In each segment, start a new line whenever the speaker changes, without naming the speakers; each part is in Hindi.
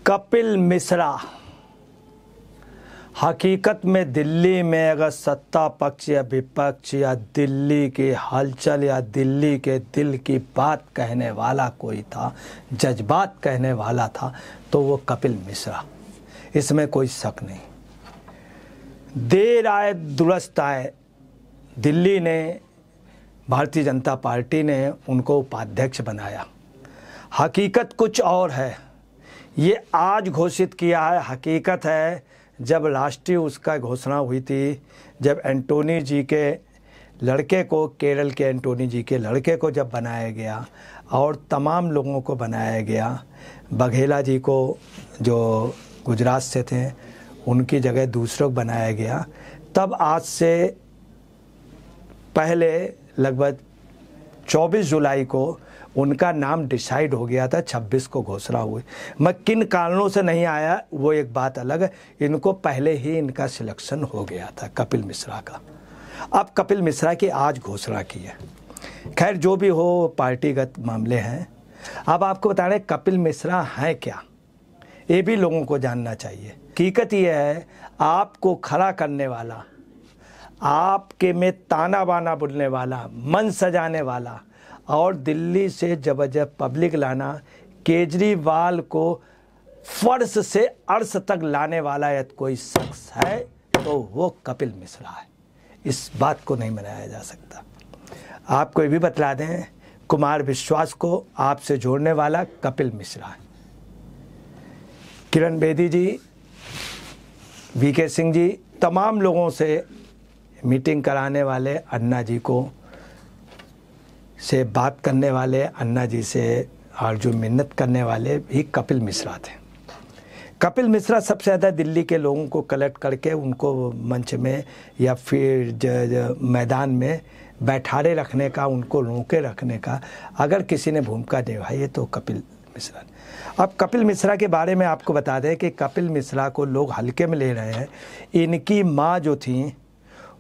कपिल मिश्रा हकीकत में दिल्ली में अगर सत्ता पक्ष या विपक्ष या दिल्ली की हलचल या दिल्ली के दिल की बात कहने वाला कोई था, जज्बात कहने वाला था, तो वो कपिल मिश्रा, इसमें कोई शक नहीं। देर आए दुरुस्त आए, दिल्ली ने, भारतीय जनता पार्टी ने उनको उपाध्यक्ष बनाया। हकीकत कुछ और है, ये आज घोषित किया है। हकीकत है जब राष्ट्रीय उसका घोषणा हुई थी, जब एंटोनी जी के लड़के को, केरल के एंटोनी जी के लड़के को जब बनाया गया और तमाम लोगों को बनाया गया, बघेला जी को जो गुजरात से थे उनकी जगह दूसरों को बनाया गया, तब आज से पहले लगभग 24 जुलाई को उनका नाम डिसाइड हो गया था, 26 को घोषणा हुई। मैं किन कारणों से नहीं आया वो एक बात अलग है, इनको पहले ही इनका सिलेक्शन हो गया था कपिल मिश्रा का। अब कपिल मिश्रा की आज घोषणा की है। खैर जो भी हो, पार्टीगत मामले हैं। अब आपको बता रहे कपिल मिश्रा हैं क्या, ये भी लोगों को जानना चाहिए। हकीकत ये है, आपको खड़ा करने वाला, आपके में ताना बाना बुनने वाला, मन सजाने वाला और दिल्ली से जबरदस्त पब्लिक लाना, केजरीवाल को फर्श से अर्श तक लाने वाला यदि कोई शख्स है तो वो कपिल मिश्रा है। इस बात को नहीं मनाया जा सकता। आपको ये भी बतला दें, कुमार विश्वास को आपसे जोड़ने वाला कपिल मिश्रा है। किरण बेदी जी, वीके सिंह जी, तमाम लोगों से मीटिंग कराने वाले, अन्ना जी को से बात करने वाले, अन्ना जी से और जो मिन्नत करने वाले भी कपिल मिश्रा थे। कपिल मिश्रा सबसे ज़्यादा दिल्ली के लोगों को कलेक्ट करके उनको मंच में या फिर मैदान में बैठारे रखने का, उनको रोके रखने का अगर किसी ने भूमिका निभाई है तो कपिल मिश्रा ने। अब कपिल मिश्रा के बारे में आपको बता दें कि कपिल मिश्रा को लोग हल्के में ले रहे हैं। इनकी माँ जो थी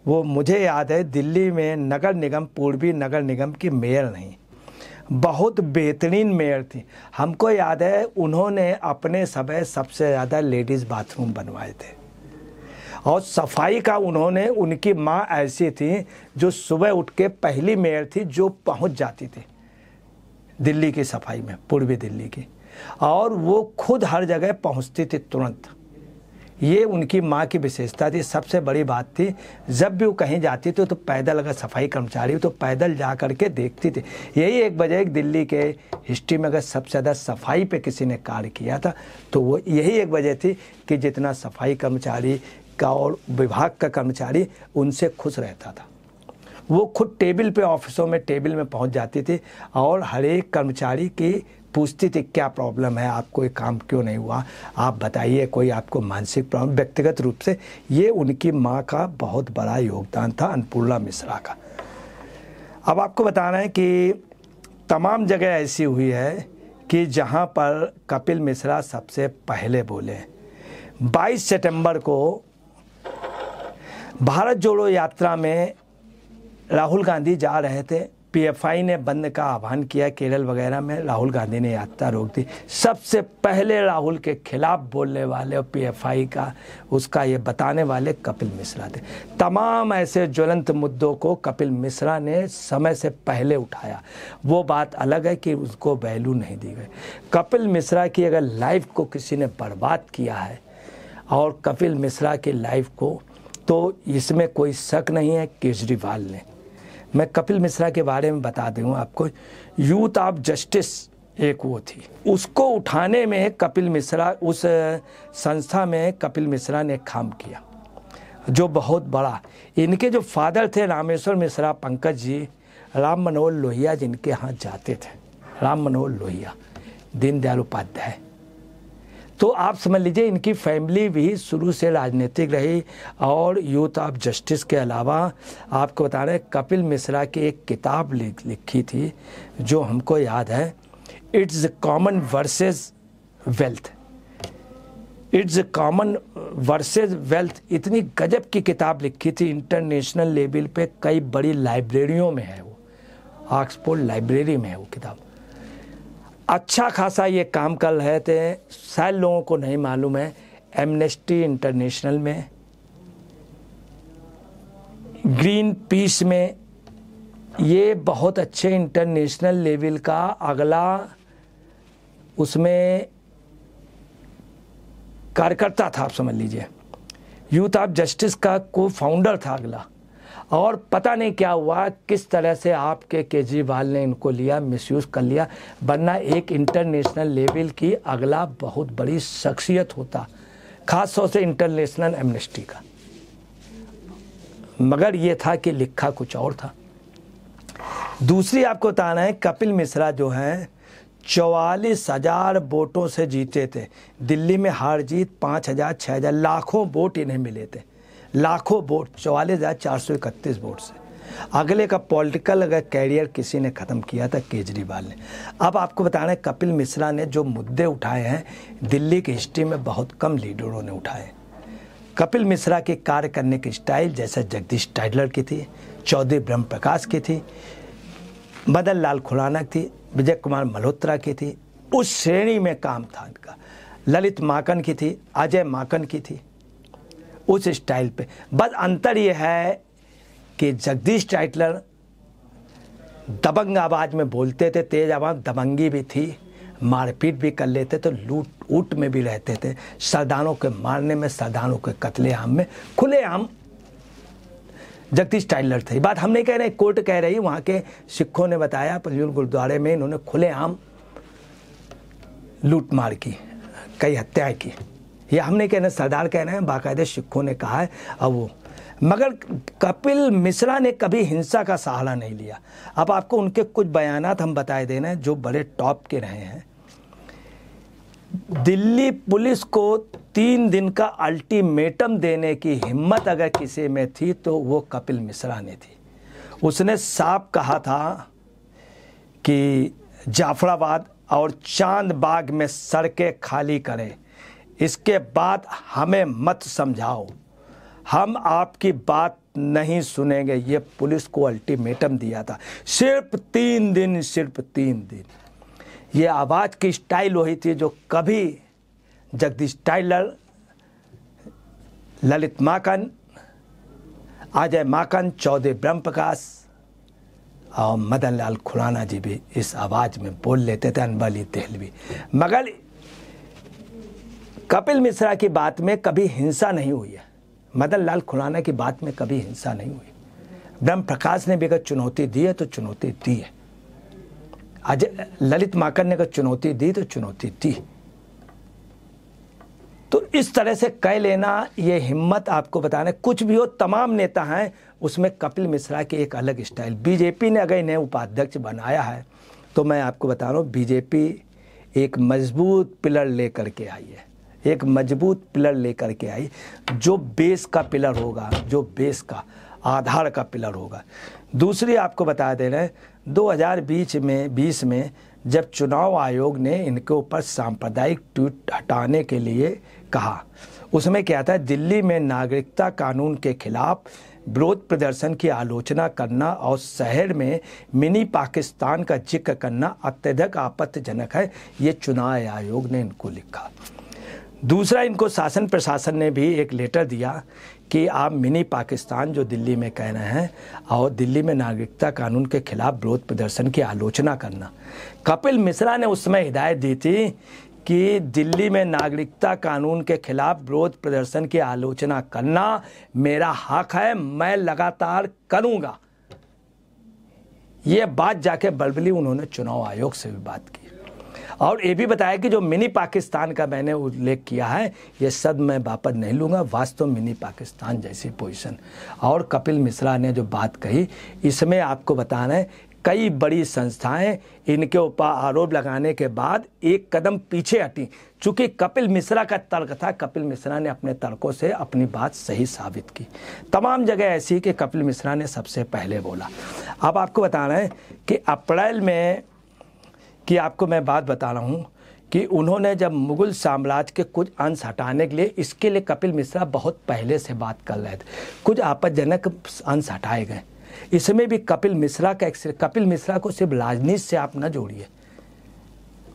वो, मुझे याद है, दिल्ली में नगर निगम, पूर्वी नगर निगम की मेयर नहीं, बहुत बेहतरीन मेयर थी। हमको याद है उन्होंने अपने समय सबसे ज़्यादा लेडीज़ बाथरूम बनवाए थे और सफाई का उन्होंने, उनकी माँ ऐसी थी जो सुबह उठ के पहली मेयर थी जो पहुंच जाती थी दिल्ली की सफाई में, पूर्वी दिल्ली की, और वो खुद हर जगह पहुंचती थी तुरंत। ये उनकी माँ की विशेषता थी। सबसे बड़ी बात थी, जब भी वो कहीं जाती थी तो पैदल, अगर सफाई कर्मचारी तो पैदल जा कर के देखती थी। यही एक वजह, एक दिल्ली के हिस्ट्री में अगर सबसे ज़्यादा सफाई पे किसी ने कार्य किया था तो वो यही एक वजह थी कि जितना सफाई कर्मचारी का और विभाग का कर्मचारी उनसे खुश रहता था। वो खुद टेबल पे, ऑफिसों में टेबल में पहुंच जाती थी और हर एक कर्मचारी की पूछती थी क्या प्रॉब्लम है, आपको ये काम क्यों नहीं हुआ, आप बताइए, कोई आपको मानसिक प्रॉब्लम। व्यक्तिगत रूप से ये उनकी माँ का बहुत बड़ा योगदान था, अन्नपूर्णा मिश्रा का। अब आपको बता रहे हैं कि तमाम जगह ऐसी हुई है कि जहाँ पर कपिल मिश्रा सबसे पहले बोले। 22 सितंबर को भारत जोड़ो यात्रा में राहुल गांधी जा रहे थे। पीएफआई ने बंद का आह्वान किया केरल वगैरह में, राहुल गांधी ने यात्रा रोक दी। सबसे पहले राहुल के खिलाफ बोलने वाले और पीएफआई का उसका ये बताने वाले कपिल मिश्रा थे। तमाम ऐसे ज्वलंत मुद्दों को कपिल मिश्रा ने समय से पहले उठाया। वो बात अलग है कि उसको वैल्यू नहीं दी गई। कपिल मिश्रा की अगर लाइफ को किसी ने बर्बाद किया है और कपिल मिश्रा की लाइफ को, तो इसमें कोई शक नहीं है केजरीवाल ने। मैं कपिल मिश्रा के बारे में बता दूँ आपको, यूथ ऑफ जस्टिस एक वो थी, उसको उठाने में कपिल मिश्रा, उस संस्था में कपिल मिश्रा ने काम किया जो बहुत बड़ा। इनके जो फादर थे रामेश्वर मिश्रा, पंकज जी, राम मनोहर लोहिया जिनके यहाँ जाते थे, राम मनोहर लोहिया, दीनदयाल उपाध्याय। तो आप समझ लीजिए इनकी फैमिली भी शुरू से राजनीतिक रही। और यूथ ऑफ जस्टिस के अलावा आपको बता रहे कपिल मिश्रा की एक किताब लिखी थी जो हमको याद है, it's common versus wealth. It's common versus wealth, इतनी गजब की किताब लिखी थी, इंटरनेशनल लेवल पे कई बड़ी लाइब्रेरियों में है वो, ऑक्सफोर्ड लाइब्रेरी में है वो किताब। अच्छा खासा ये काम कर रहे थे। शायद लोगों को नहीं मालूम है, एमनेस्टी इंटरनेशनल में, ग्रीन पीस में, ये बहुत अच्छे इंटरनेशनल लेवल का अगला उसमें कार्यकर्ता था, आप समझ लीजिए। यूथ ऑफ जस्टिस का को फाउंडर था अगला। और पता नहीं क्या हुआ, किस तरह से आपके केजरीवाल ने इनको लिया, मिसयूज़ कर लिया, वरना एक इंटरनेशनल लेवल की अगला बहुत बड़ी शख्सियत होता, खास तौर से इंटरनेशनल एमनेस्टी का। मगर ये था कि लिखा कुछ और था। दूसरी आपको बताना है, कपिल मिश्रा जो हैं 44,000 वोटों से जीते थे। दिल्ली में हार जीत 5,000 6,000 लाखों वोट इन्हें मिले थे, लाखों वोट, 44,431 वोट से। अगले का पॉलिटिकल अगर कैरियर किसी ने ख़त्म किया था, केजरीवाल ने। अब आपको बताना है, कपिल मिश्रा ने जो मुद्दे उठाए हैं, दिल्ली की हिस्ट्री में बहुत कम लीडरों ने उठाए। कपिल मिश्रा के कार्य करने की स्टाइल जैसे जगदीश टाइटलर की थी, चौधरी ब्रह्म प्रकाश की थी, मदन लाल खुराना थी, विजय कुमार मल्होत्रा की थी, उस श्रेणी में काम था इनका। ललित माकन की थी, अजय माकन की थी, उस स्टाइल पे। बस अंतर ये है कि जगदीश टाइटलर दबंग आवाज़ में बोलते थे, तेज आवाज़, दबंगी भी थी, मारपीट भी कर लेते थे, लूट ऊट में भी रहते थे, सरदारों के मारने में, सरदारों के कत्लेआम में खुलेआम जगदीश टाइटलर थे। बात हम नहीं कह रहे, कोर्ट कह रही, वहाँ के सिखों ने बताया, पंजगुल गुरुद्वारे में इन्होंने खुलेआम लूट मार की, कई हत्याएं की। ये हम नहीं कह रहे, सरदार कह रहे हैं, बाकायदे सिखों ने कहा है। अब वो मगर कपिल मिश्रा ने कभी हिंसा का सहारा नहीं लिया। अब आपको उनके कुछ बयानात हम बताए देना है जो बड़े टॉप के रहे हैं। दिल्ली पुलिस को 3 दिन का अल्टीमेटम देने की हिम्मत अगर किसी में थी तो वो कपिल मिश्रा ने थी। उसने साफ कहा था कि जाफराबाद और चांदबाग में सड़कें खाली करें, इसके बाद हमें मत समझाओ, हम आपकी बात नहीं सुनेंगे। ये पुलिस को अल्टीमेटम दिया था। सिर्फ 3 दिन, सिर्फ 3 दिन। ये आवाज़ की स्टाइल वही थी जो कभी जगदीश टाइटलर, ललित माकन, अजय माकन, चौधरी ब्रह्म प्रकाश और मदन लाल खुराना जी भी इस आवाज़ में बोल लेते थे, अनबली देहलवी। मगर कपिल मिश्रा की बात में कभी हिंसा नहीं हुई है, मदन लाल खुराना की बात में कभी हिंसा नहीं हुई। ब्रह्म प्रकाश ने भी अगर चुनौती दी है तो चुनौती दी है, अजय ललित माकन ने अगर चुनौती दी तो चुनौती दी। तो इस तरह से कह लेना, ये हिम्मत आपको बताना, कुछ भी हो, तमाम नेता हैं, उसमें कपिल मिश्रा की एक अलग स्टाइल। बीजेपी ने अगर इन्हें उपाध्यक्ष बनाया है तो मैं आपको बता रहा हूँ, बीजेपी एक मजबूत पिलर लेकर के आई है, एक मजबूत पिलर लेकर के आई, जो बेस का पिलर होगा, जो बेस का आधार का पिलर होगा। दूसरी आपको बता दे रहे हैं, 2020 में जब चुनाव आयोग ने इनके ऊपर सांप्रदायिक ट्वीट हटाने के लिए कहा, उसमें क्या था, दिल्ली में नागरिकता कानून के खिलाफ विरोध प्रदर्शन की आलोचना करना और शहर में मिनी पाकिस्तान का जिक्र करना अत्यधिक आपत्तिजनक है, ये चुनाव आयोग ने इनको लिखा। दूसरा, इनको शासन प्रशासन ने भी एक लेटर दिया कि आप मिनी पाकिस्तान जो दिल्ली में कह रहे हैं और दिल्ली में नागरिकता कानून के खिलाफ विरोध प्रदर्शन की आलोचना करना। कपिल मिश्रा ने उस समय हिदायत दी थी कि दिल्ली में नागरिकता कानून के खिलाफ विरोध प्रदर्शन की आलोचना करना मेरा हक है, मैं लगातार करूंगा। ये बात जाके बलबली उन्होंने चुनाव आयोग से भी बात की और ये भी बताया कि जो मिनी पाकिस्तान का मैंने उल्लेख किया है, ये शब्द मैं वापस नहीं लूँगा, वास्तव मिनी पाकिस्तान जैसी पोजीशन। और कपिल मिश्रा ने जो बात कही, इसमें आपको बताना है, कई बड़ी संस्थाएं इनके ऊपर आरोप लगाने के बाद एक कदम पीछे हटी। चूँकि कपिल मिश्रा का तर्क था, कपिल मिश्रा ने अपने तर्कों से अपनी बात सही साबित की। तमाम जगह ऐसी कि कपिल मिश्रा ने सबसे पहले बोला। अब आपको बताना है कि अप्रैल में कि आपको मैं बात बता रहा हूँ कि उन्होंने जब मुगल साम्राज्य के कुछ अंश हटाने के लिए, इसके लिए कपिल मिश्रा बहुत पहले से बात कर रहे थे, कुछ आपत्तिजनक अंश हटाए गए। इसमें भी कपिल मिश्रा को सिर्फ राजनीति से आप न जोड़िए,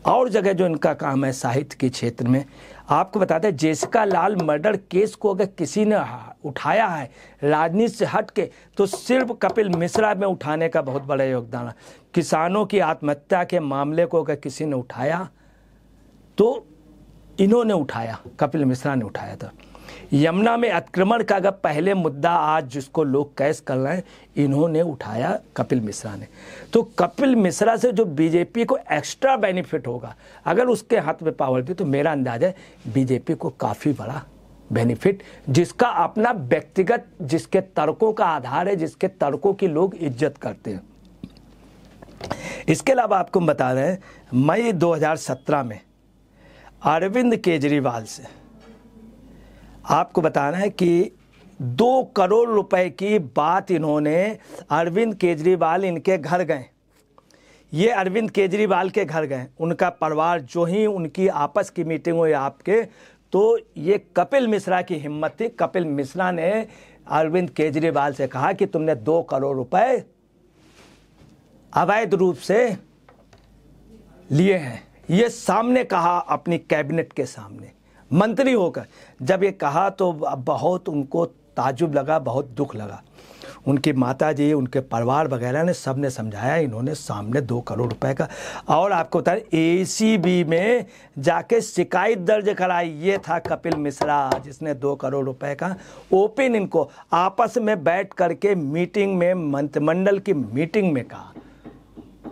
और जगह जो इनका काम है साहित्य के क्षेत्र में, आपको बताते हैं जेसिका लाल मर्डर केस को अगर किसी ने उठाया है राजनीति से हट के, तो सिर्फ कपिल मिश्रा में उठाने का बहुत बड़ा योगदान है। किसानों की आत्महत्या के मामले को अगर किसी ने उठाया तो इन्होंने उठाया, कपिल मिश्रा ने उठाया था। यमुना में अतिक्रमण का अगर पहले मुद्दा आज जिसको लोग कैस कर रहे हैं, इन्होंने उठाया कपिल मिश्रा ने। तो कपिल मिश्रा से जो बीजेपी को एक्स्ट्रा बेनिफिट होगा, अगर उसके हाथ में पावर थी, तो मेरा अंदाजा है बीजेपी को काफ़ी बड़ा बेनिफिट, जिसका अपना व्यक्तिगत, जिसके तर्कों का आधार है, जिसके तर्कों की लोग इज्जत करते हैं। इसके अलावा आपको बता रहे हैं, मई 2017 में अरविंद केजरीवाल से आपको बताना है कि 2 करोड़ रुपए की बात इन्होंने, अरविंद केजरीवाल इनके घर गए, ये अरविंद केजरीवाल के घर गए, उनका परिवार, जो ही उनकी आपस की मीटिंग हुई आपके, तो ये कपिल मिश्रा की हिम्मत थी। कपिल मिश्रा ने अरविंद केजरीवाल से कहा कि तुमने 2 करोड़ रुपए अवैध रूप से लिए हैं, ये सामने कहा अपनी कैबिनेट के सामने मंत्री होकर। जब ये कहा तो बहुत उनको ताजुब लगा, बहुत दुख लगा। उनकी माताजी, उनके परिवार वगैरह ने, सब ने समझाया, इन्होंने सामने 2 करोड़ रुपए का। और आपको बता ACB में जाके शिकायत दर्ज कराई, ये था कपिल मिश्रा जिसने 2 करोड़ रुपए का ओपन इनको आपस में बैठ करके मीटिंग में, मंत्रिमंडल की मीटिंग में कहा।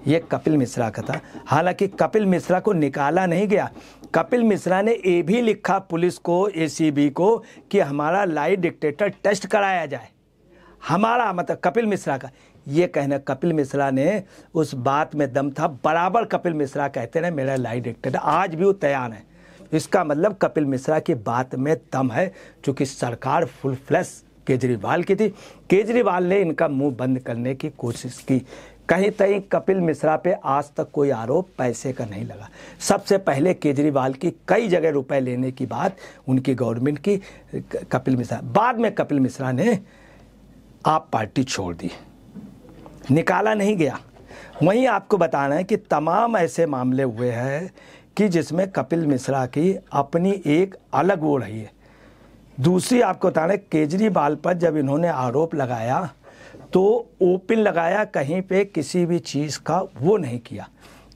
ये कपिल मिश्रा का था। हालांकि कपिल मिश्रा को निकाला नहीं गया। कपिल मिश्रा ने ये भी लिखा पुलिस को, ACB को, कि हमारा लाई डिटेक्टर टेस्ट कराया जाए। हमारा मतलब कपिल मिश्रा का ये कहना, कपिल मिश्रा ने उस बात में दम था। बराबर कपिल मिश्रा कहते रहे मेरा लाई डिटेक्टर, आज भी वो तैयार है। इसका मतलब कपिल मिश्रा की बात में दम है, चूँकि सरकार फुल फ्लैश केजरीवाल की थी। केजरीवाल ने इनका मुंह बंद करने की कोशिश की। कहीं तहीं कपिल मिश्रा पे आज तक कोई आरोप पैसे का नहीं लगा। सबसे पहले केजरीवाल की कई जगह रुपए लेने की बात उनकी गवर्नमेंट की, कपिल मिश्रा, बाद में कपिल मिश्रा ने आप पार्टी छोड़ दी, निकाला नहीं गया। वहीं आपको बताना है कि तमाम ऐसे मामले हुए हैं कि जिसमें कपिल मिश्रा की अपनी एक अलग वो रही है। दूसरी आपको बताना है, केजरीवाल पर जब इन्होंने आरोप लगाया तो ओपन लगाया, कहीं पे किसी भी चीज़ का वो नहीं किया।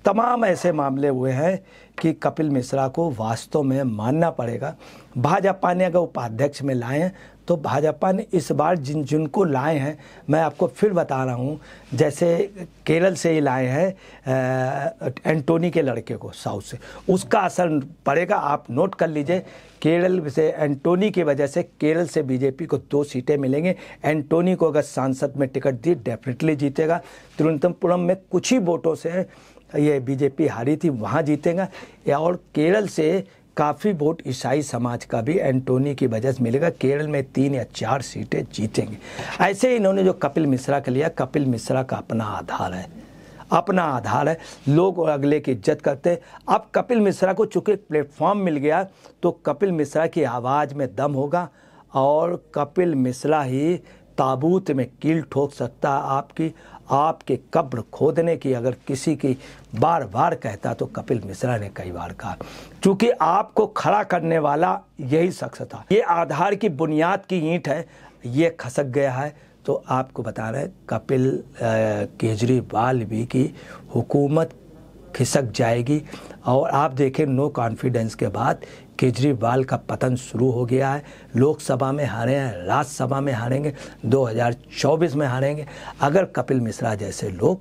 तमाम ऐसे मामले हुए हैं कि कपिल मिश्रा को वास्तव में मानना पड़ेगा। भाजपा ने अगर उपाध्यक्ष में लाए हैं, तो भाजपा ने इस बार जिनको लाए हैं, मैं आपको फिर बता रहा हूं, जैसे केरल से ही लाए हैं एंटोनी के लड़के को साउथ से, उसका असर पड़ेगा। आप नोट कर लीजिए, केरल से एंटोनी की वजह से केरल से बीजेपी को 2 सीटें मिलेंगे। एंटोनी को अगर सांसद में टिकट दी, डेफिनेटली जीतेगा। तिरुवनंतपुरम में कुछ ही वोटों से ये बीजेपी हारी थी, वहाँ जीतेगा। और केरल से काफ़ी वोट ईसाई समाज का भी एंटोनी की वजह से मिलेगा। केरल में 3 या 4 सीटें जीतेंगे। ऐसे इन्होंने जो कपिल मिश्रा का लिया, कपिल मिश्रा का अपना आधार है, अपना आधार है, लोग अगले की इज्जत करते हैं। अब कपिल मिश्रा को चूँकि प्लेटफॉर्म मिल गया, तो कपिल मिश्रा की आवाज़ में दम होगा और कपिल मिश्रा ही ताबूत में कील ठोक सकता है। आपके कब्र खोदने की अगर किसी की बार बार कहता, तो कपिल मिश्रा ने कई बार कहा, क्योंकि आपको खड़ा करने वाला यही शख्स था। ये आधार की बुनियाद की ईंट है, ये खसक गया है। तो आपको बता रहे हैं कपिल केजरीवाल भी की हुकूमत खिसक जाएगी। और आप देखें, नो कॉन्फिडेंस के बाद केजरीवाल का पतन शुरू हो गया है। लोकसभा में हारे हैं, राज्यसभा में हारेंगे, 2024 में हारेंगे अगर कपिल मिश्रा जैसे लोग,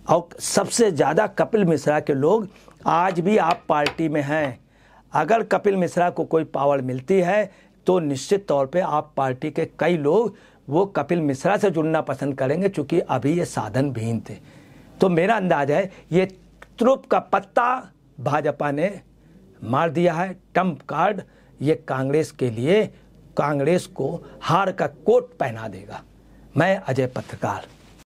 और सबसे ज़्यादा कपिल मिश्रा के लोग आज भी आप पार्टी में हैं। अगर कपिल मिश्रा को कोई पावर मिलती है, तो निश्चित तौर पे आप पार्टी के कई लोग वो कपिल मिश्रा से जुड़ना पसंद करेंगे, चूँकि अभी ये साधन विहीन थे। तो मेरा अंदाज़ है ये ट्रुप का पत्ता भाजपा ने मार दिया है, ट्रम्प कार्ड। ये कांग्रेस के लिए, कांग्रेस को हार का कोट पहना देगा। मैं अजय पत्रकार।